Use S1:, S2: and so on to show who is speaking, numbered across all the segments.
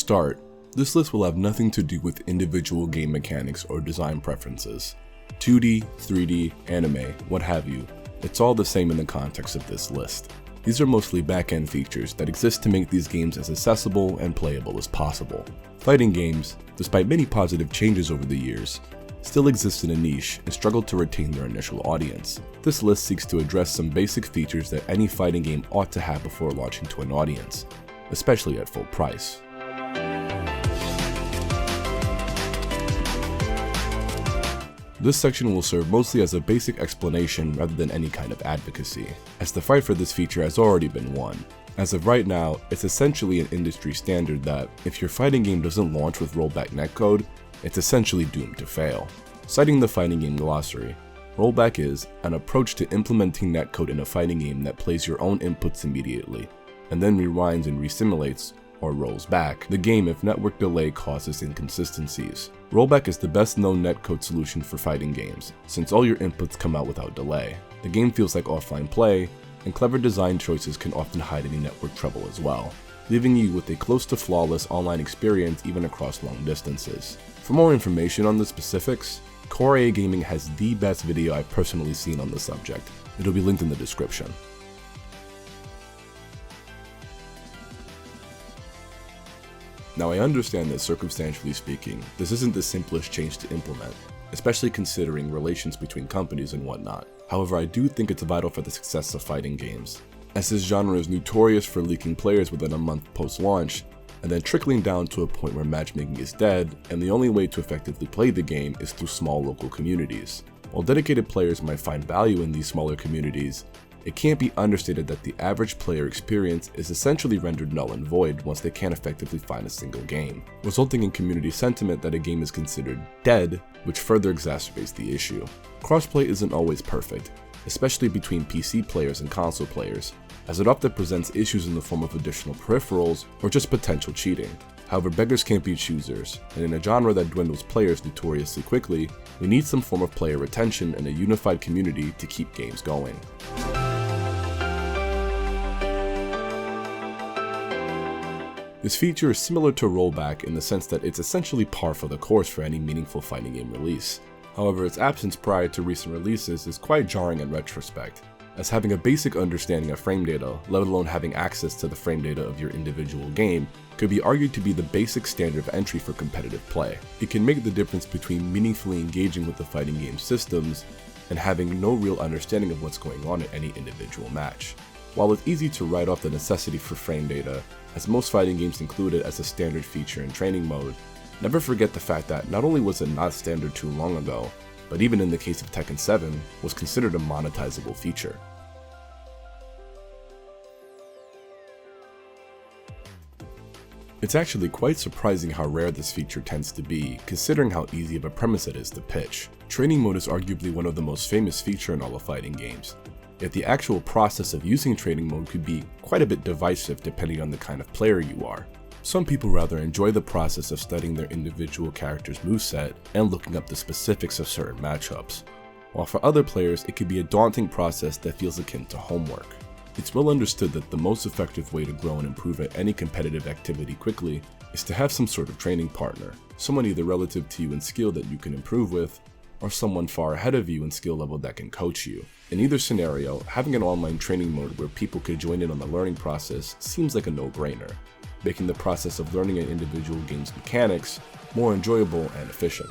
S1: start, this list will have nothing to do with individual game mechanics or design preferences. 2D, 3D, anime, what have you, it's all the same in the context of this list. These are mostly back-end features that exist to make these games as accessible and playable as possible. Fighting games, despite many positive changes over the years, still exist in a niche and struggle to retain their initial audience. This list seeks to address some basic features that any fighting game ought to have before launching to an audience, especially at full price. This section will serve mostly as a basic explanation rather than any kind of advocacy, as the fight for this feature has already been won. As of right now, it's essentially an industry standard that, if your fighting game doesn't launch with rollback netcode, it's essentially doomed to fail. Citing the fighting game glossary, rollback is an approach to implementing netcode in a fighting game that plays your own inputs immediately, and then rewinds and resimulates, or rolls back, the game if network delay causes inconsistencies. Rollback is the best known netcode solution for fighting games, since all your inputs come out without delay. The game feels like offline play, and clever design choices can often hide any network trouble as well, leaving you with a close to flawless online experience even across long distances. For more information on the specifics, Core A Gaming has the best video I've personally seen on the subject. It'll be linked in the description. Now I understand that circumstantially speaking, this isn't the simplest change to implement, especially considering relations between companies and whatnot. However, I do think it's vital for the success of fighting games, as this genre is notorious for leaking players within a month post-launch, and then trickling down to a point where matchmaking is dead, and the only way to effectively play the game is through small local communities. While dedicated players might find value in these smaller communities, it can't be understated that the average player experience is essentially rendered null and void once they can't effectively find a single game, resulting in community sentiment that a game is considered dead, which further exacerbates the issue. Crossplay isn't always perfect, especially between PC players and console players, as it often presents issues in the form of additional peripherals or just potential cheating. However, beggars can't be choosers, and in a genre that dwindles players notoriously quickly, we need some form of player retention and a unified community to keep games going. This feature is similar to rollback in the sense that it's essentially par for the course for any meaningful fighting game release. However, its absence prior to recent releases is quite jarring in retrospect, as having a basic understanding of frame data, let alone having access to the frame data of your individual game, could be argued to be the basic standard of entry for competitive play. It can make the difference between meaningfully engaging with the fighting game systems and having no real understanding of what's going on in any individual match. While it's easy to write off the necessity for frame data, as most fighting games include it as a standard feature in training mode, never forget the fact that not only was it not standard too long ago, but even in the case of Tekken 7, was considered a monetizable feature. It's actually quite surprising how rare this feature tends to be, considering how easy of a premise it is to pitch. Training mode is arguably one of the most famous features in all of fighting games, yet the actual process of using training mode could be quite a bit divisive depending on the kind of player you are. Some people rather enjoy the process of studying their individual character's moveset and looking up the specifics of certain matchups, while for other players it could be a daunting process that feels akin to homework. It's well understood that the most effective way to grow and improve at any competitive activity quickly is to have some sort of training partner, someone either relative to you in skill that you can improve with, or someone far ahead of you in skill level that can coach you. In either scenario, having an online training mode where people could join in on the learning process seems like a no-brainer, making the process of learning an individual game's mechanics more enjoyable and efficient.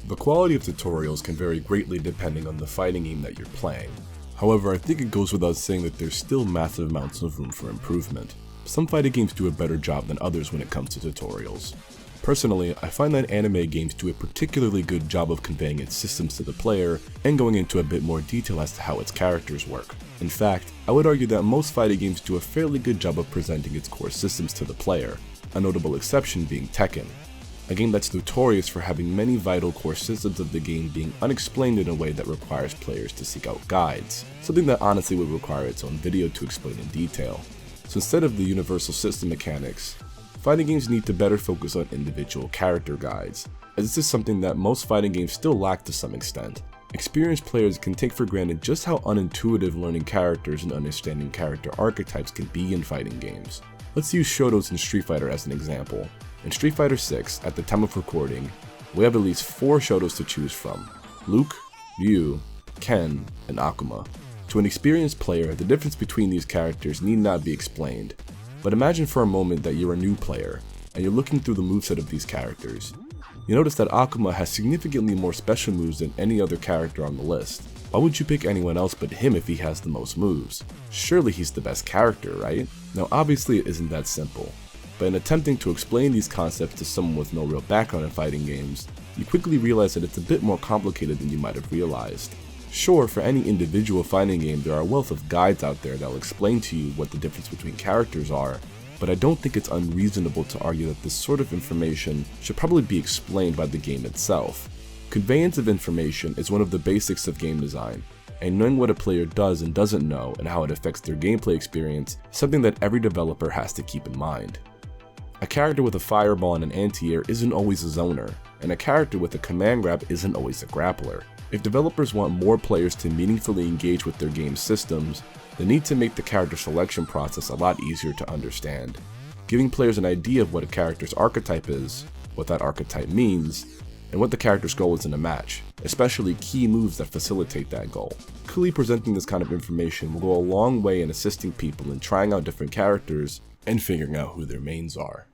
S1: The quality of tutorials can vary greatly depending on the fighting game that you're playing. However, I think it goes without saying that there's still massive amounts of room for improvement. Some fighting games do a better job than others when it comes to tutorials. Personally, I find that anime games do a particularly good job of conveying its systems to the player and going into a bit more detail as to how its characters work. In fact, I would argue that most fighting games do a fairly good job of presenting its core systems to the player, a notable exception being Tekken, a game that's notorious for having many vital core systems of the game being unexplained in a way that requires players to seek out guides, something that honestly would require its own video to explain in detail. So instead of the universal system mechanics, fighting games need to better focus on individual character guides, as this is something that most fighting games still lack to some extent. Experienced players can take for granted just how unintuitive learning characters and understanding character archetypes can be in fighting games. Let's use Shotos in Street Fighter as an example. In Street Fighter 6, at the time of recording, we have at least 4 Shotos to choose from: Luke, Ryu, Ken, and Akuma. To an experienced player, the difference between these characters need not be explained, but imagine for a moment that you're a new player, and you're looking through the moveset of these characters. You notice that Akuma has significantly more special moves than any other character on the list. Why would you pick anyone else but him if he has the most moves? Surely he's the best character, right? Now obviously it isn't that simple, but in attempting to explain these concepts to someone with no real background in fighting games, you quickly realize that it's a bit more complicated than you might have realized. Sure, for any individual fighting game there are a wealth of guides out there that will explain to you what the difference between characters are, but I don't think it's unreasonable to argue that this sort of information should probably be explained by the game itself. Conveyance of information is one of the basics of game design, and knowing what a player does and doesn't know and how it affects their gameplay experience is something that every developer has to keep in mind. A character with a fireball and an anti-air isn't always a zoner, and a character with a command grab isn't always a grappler. If developers want more players to meaningfully engage with their game systems, they need to make the character selection process a lot easier to understand. Giving players an idea of what a character's archetype is, what that archetype means, and what the character's goal is in a match, especially key moves that facilitate that goal. Clearly presenting this kind of information will go a long way in assisting people in trying out different characters and figuring out who their mains are.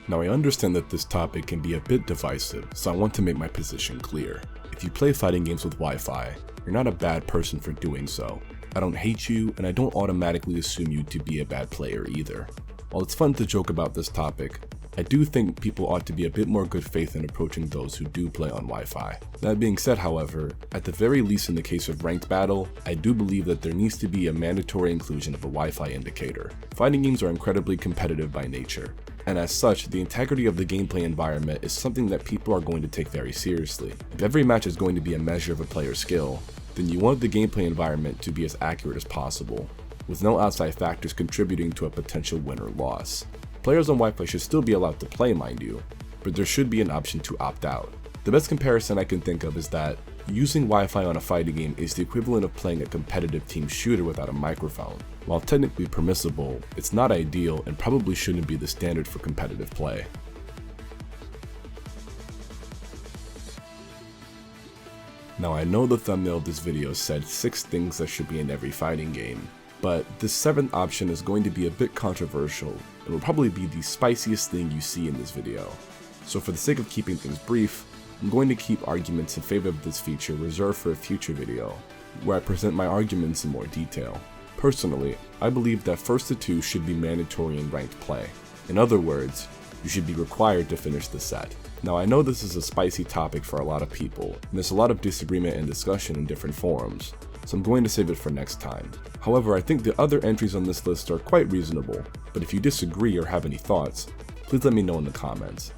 S1: Now I understand that this topic can be a bit divisive, so I want to make my position clear. If you play fighting games with Wi-Fi, you're not a bad person for doing so. I don't hate you, and I don't automatically assume you to be a bad player either. While it's fun to joke about this topic, I do think people ought to be a bit more good faith in approaching those who do play on Wi-Fi. That being said, however, at the very least in the case of ranked battle, I do believe that there needs to be a mandatory inclusion of a Wi-Fi indicator. Fighting games are incredibly competitive by nature, and as such, the integrity of the gameplay environment is something that people are going to take very seriously. If every match is going to be a measure of a player's skill, then you want the gameplay environment to be as accurate as possible, with no outside factors contributing to a potential win or loss. Players on Wi-Fi should still be allowed to play, mind you, but there should be an option to opt out. The best comparison I can think of is that using Wi-Fi on a fighting game is the equivalent of playing a competitive team shooter without a microphone. While technically permissible, it's not ideal and probably shouldn't be the standard for competitive play. Now I know the thumbnail of this video said 6 things that should be in every fighting game, but this 7th option is going to be a bit controversial and will probably be the spiciest thing you see in this video. So for the sake of keeping things brief, I'm going to keep arguments in favor of this feature reserved for a future video, where I present my arguments in more detail. Personally, I believe that first to 2 should be mandatory in ranked play. In other words, you should be required to finish the set. Now I know this is a spicy topic for a lot of people, and there's a lot of disagreement and discussion in different forums, so I'm going to save it for next time. However, I think the other entries on this list are quite reasonable, but if you disagree or have any thoughts, please let me know in the comments.